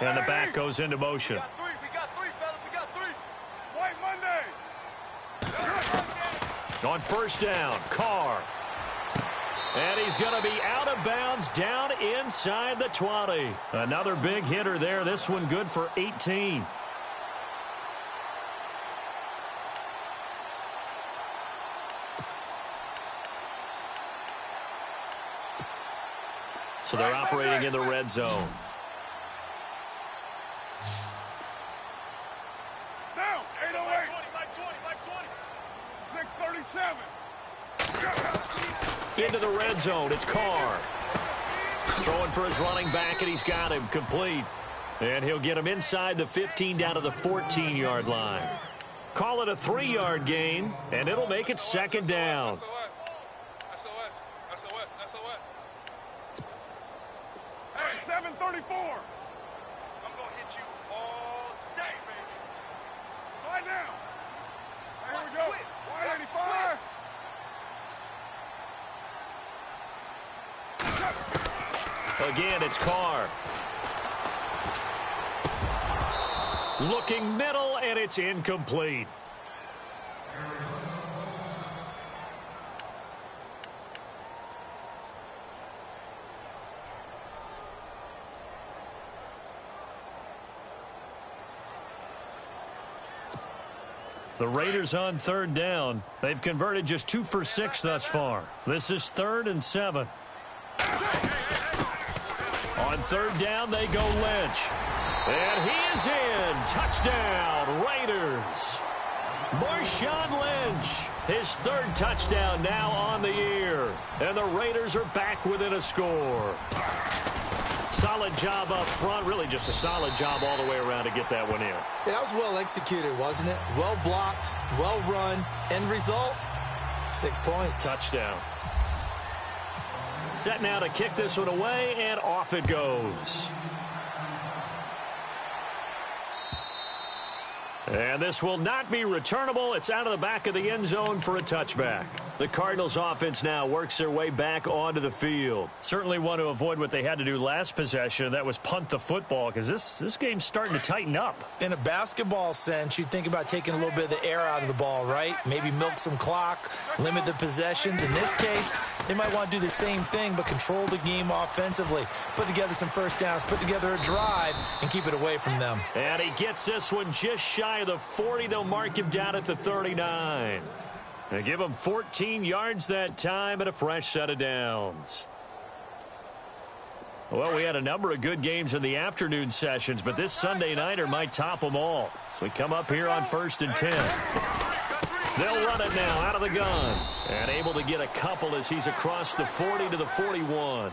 And the back goes into motion. We got three, fellas. We got three. White Monday. On first down, Carr. And he's going to be out of bounds down inside the 20. Another big hitter there. This one good for 18. So they're operating in the red zone. Down. 808. 637. Into the red zone. It's Carr. Throwing for his running back, and he's got him complete. And he'll get him inside the 15 down to the 14-yard line. Call it a 3-yard gain, and it'll make it second down. SOS. Hey, 734. I'm going to hit you all day, baby. Right now. Here we go. 185. Again, it's Carr. Looking middle, and it's incomplete. The Raiders on third down. They've converted just 2 for 6 thus far. This is 3rd and 7. On third down, they go Lynch. And he is in. Touchdown, Raiders. Marshawn Lynch, his 3rd touchdown now on the year. And the Raiders are back within a score. Solid job up front. Really just a solid job all the way around to get that one in. Yeah, that was well executed, wasn't it? Well blocked, well run. End result, 6 points. Touchdown. Set now to kick this one away, and off it goes. And this will not be returnable. It's out of the back of the end zone for a touchback. The Cardinals offense now works their way back onto the field. Certainly want to avoid what they had to do last possession, and that was punt the football, because this game's starting to tighten up. In a basketball sense, you think about taking a little bit of the air out of the ball, right? Maybe milk some clock, limit the possessions. In this case, they might want to do the same thing, but control the game offensively. Put together some first downs, put together a drive, and keep it away from them. And he gets this one just shy of the 40. They'll mark him down at the 39. They give him 14 yards that time and a fresh set of downs. Well, we had a number of good games in the afternoon sessions, but this Sunday nighter might top them all. So we come up here on 1st and 10. They'll run it now out of the gun. And able to get a couple as he's across the 40 to the 41.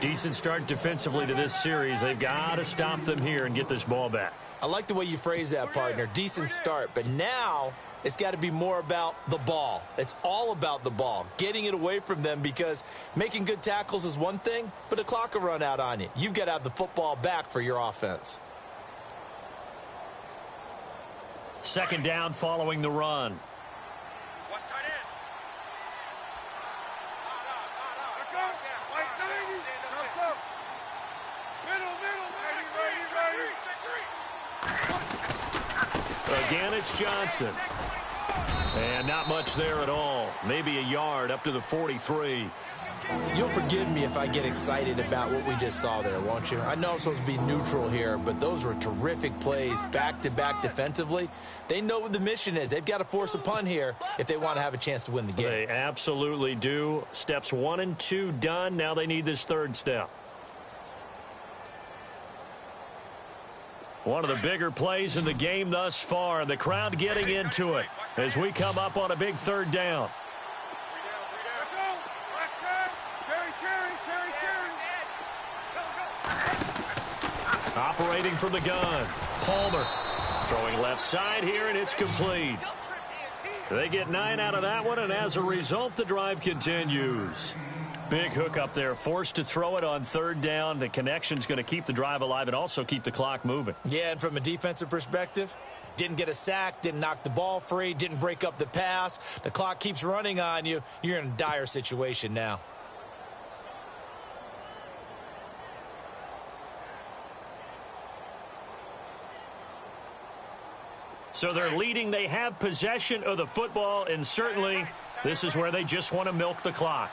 Decent start defensively to this series. They've got to stop them here and get this ball back. I like the way you phrase that, partner. Decent start, but now it's got to be more about the ball. It's all about the ball, getting it away from them, because making good tackles is one thing, but the clock will run out on you. You've got to have the football back for your offense. Second down following the run. Watch tight end. Again, it's Johnson. And not much there at all. Maybe a yard up to the 43. You'll forgive me if I get excited about what we just saw there, won't you? I know I'm supposed to be neutral here, but those were terrific plays back-to-back defensively. They know what the mission is. They've got to force a punt here if they want to have a chance to win the game. They absolutely do. Steps 1 and 2 done. Now they need this third step. One of the bigger plays in the game thus far, and the crowd getting into it as we come up on a big third down. Operating from the gun. Palmer throwing left side here, and it's complete. They get 9 out of that one, and as a result, the drive continues. Big hook up there, forced to throw it on third down. The connection's going to keep the drive alive and also keep the clock moving. Yeah, and from a defensive perspective, didn't get a sack, didn't knock the ball free, didn't break up the pass. The clock keeps running on you. You're in a dire situation now. So they're leading. They have possession of the football, and certainly this is where they just want to milk the clock.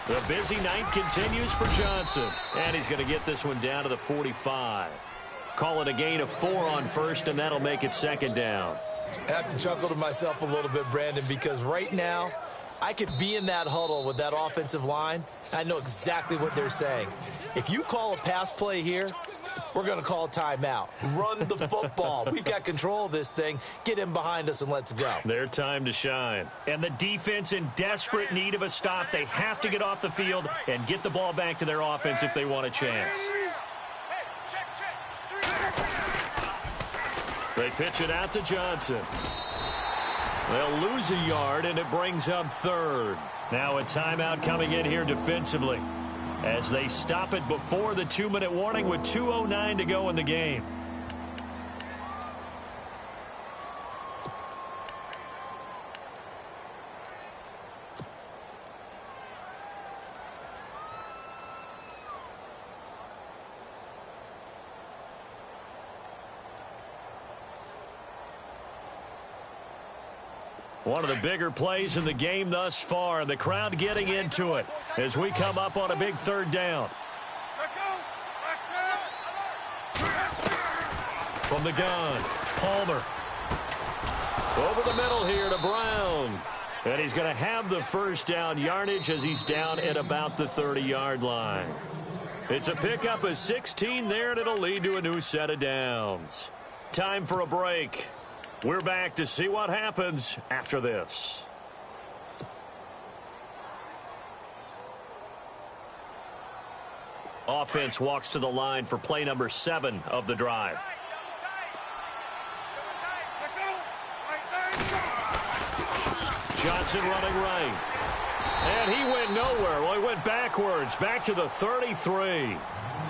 The busy night continues for Johnson, and he's going to get this one down to the 45. Call it a gain of 4 on first, and that'll make it second down. I have to chuckle to myself a little bit, Brandon, because right now I could be in that huddle with that offensive line. I know exactly what they're saying. If you call a pass play here, we're going to call a timeout. Run the football. We've got control of this thing. Get in behind us and let's go. Their time to shine. And the defense in desperate need of a stop. They have to get off the field and get the ball back to their offense if they want a chance. They pitch it out to Johnson. They'll lose a yard, and it brings up third. Now a timeout coming in here defensively as they stop it before the 2-minute warning with 2:09 to go in the game. One of the bigger plays in the game thus far, and the crowd getting into it as we come up on a big third down. From the gun, Palmer. Over the middle here to Brown. And he's going to have the first down yardage as he's down at about the 30-yard line. It's a pickup of 16 there, and it'll lead to a new set of downs. Time for a break. We're back to see what happens after this. Offense walks to the line for play number 7 of the drive. Johnson running right. And he went nowhere. Well, he went backwards, back to the 33.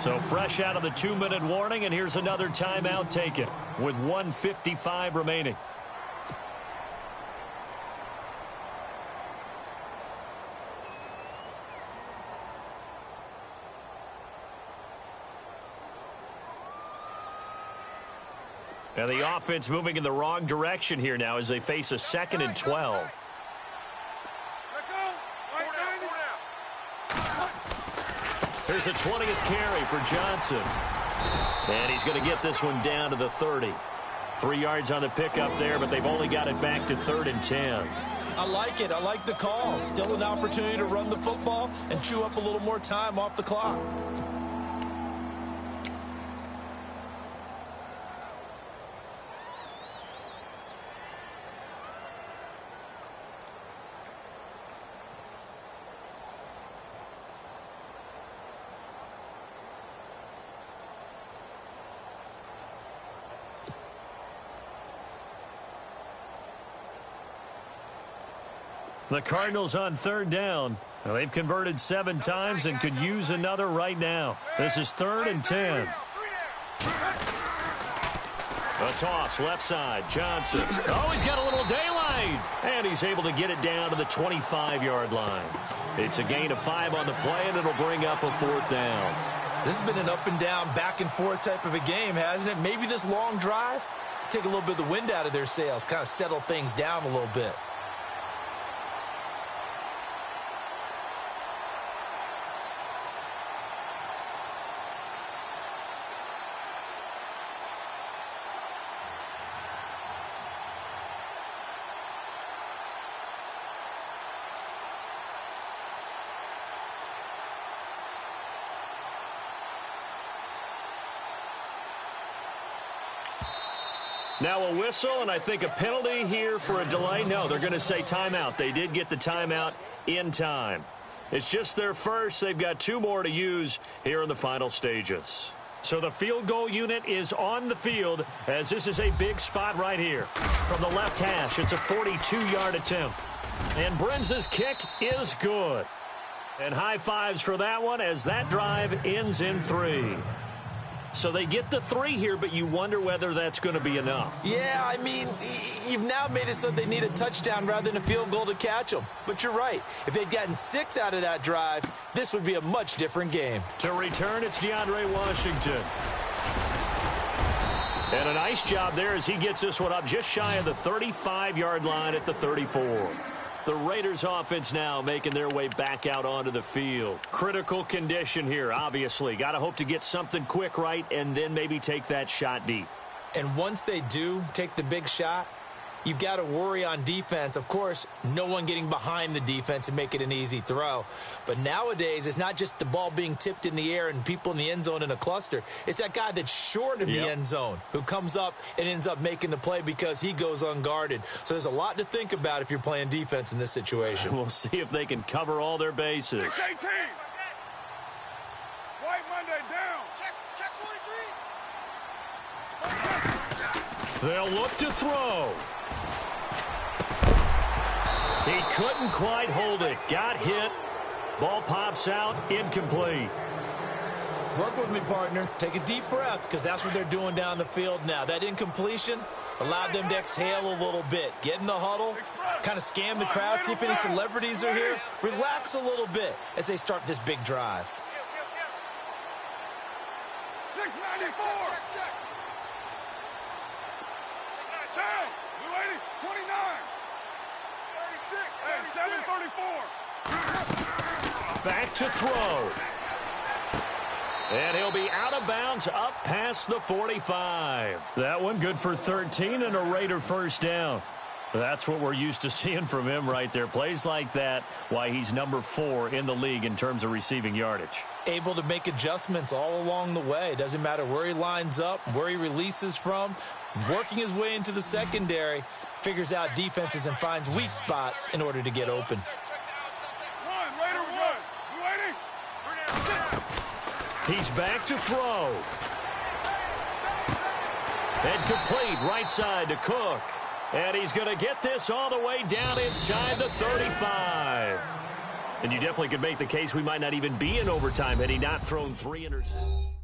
So fresh out of the 2-minute warning, and here's another timeout taken with 1:55 remaining. And the offense moving in the wrong direction here now as they face a 2nd and 12. Here's a 20th carry for Johnson. And he's going to get this one down to the 30. 3 yards on the pickup there, but they've only got it back to 3rd and 10. I like it. I like the call. Still an opportunity to run the football and chew up a little more time off the clock. The Cardinals on 3rd down. Now, they've converted 7 times and could use another right now. This is 3rd and 10. A toss left side. Johnson. Oh, he's got a little daylight. And he's able to get it down to the 25-yard line. It's a gain of 5 on the play, and it'll bring up a 4th down. This has been an up and down, back and forth type of a game, hasn't it? Maybe this long drive, take a little bit of the wind out of their sails, kind of settle things down a little bit. Now a whistle, and I think a penalty here for a delay. No, they're going to say timeout. They did get the timeout in time. It's just their first. They've got 2 more to use here in the final stages. So the field goal unit is on the field as this is a big spot right here. From the left hash, it's a 42-yard attempt. And Brenza's kick is good. And high fives for that one as that drive ends in 3. So they get the 3 here, but you wonder whether that's going to be enough. Yeah, I mean, you've now made it so they need a touchdown rather than a field goal to catch them. But you're right. If they'd gotten 6 out of that drive, this would be a much different game. To return, it's DeAndre Washington. And a nice job there as he gets this one up just shy of the 35-yard line at the 34. The Raiders offense now making their way back out onto the field. Critical condition here, obviously. Got to hope to get something quick right and then maybe take that shot deep. And once they do take the big shot, you've got to worry on defense. Of course, no one getting behind the defense and make it an easy throw. But nowadays, it's not just the ball being tipped in the air and people in the end zone in a cluster. It's that guy that's short of the end zone who comes up and ends up making the play because he goes unguarded. So there's a lot to think about if you're playing defense in this situation. We'll see if they can cover all their bases. White Monday down. Check 43. They'll look to throw. He couldn't quite hold it. Got hit. Ball pops out. Incomplete. Work with me, partner. Take a deep breath because that's what they're doing down the field now. That incompletion allowed them to exhale a little bit. Get in the huddle. Kind of scan the crowd. See if any celebrities are here. Relax a little bit as they start this big drive. 694. Down. New 80. 29. 36. Hey, 734. Back to throw. And he'll be out of bounds up past the 45. That one good for 13 and a Raider first down. That's what we're used to seeing from him right there. Plays like that, why he's number 4 in the league in terms of receiving yardage. Able to make adjustments all along the way. Doesn't matter where he lines up, where he releases from. Working his way into the secondary. Figures out defenses and finds weak spots in order to get open. He's back to throw. And complete right side to Cook. And he's going to get this all the way down inside the 35. And you definitely could make the case we might not even be in overtime had he not thrown 3 interceptions.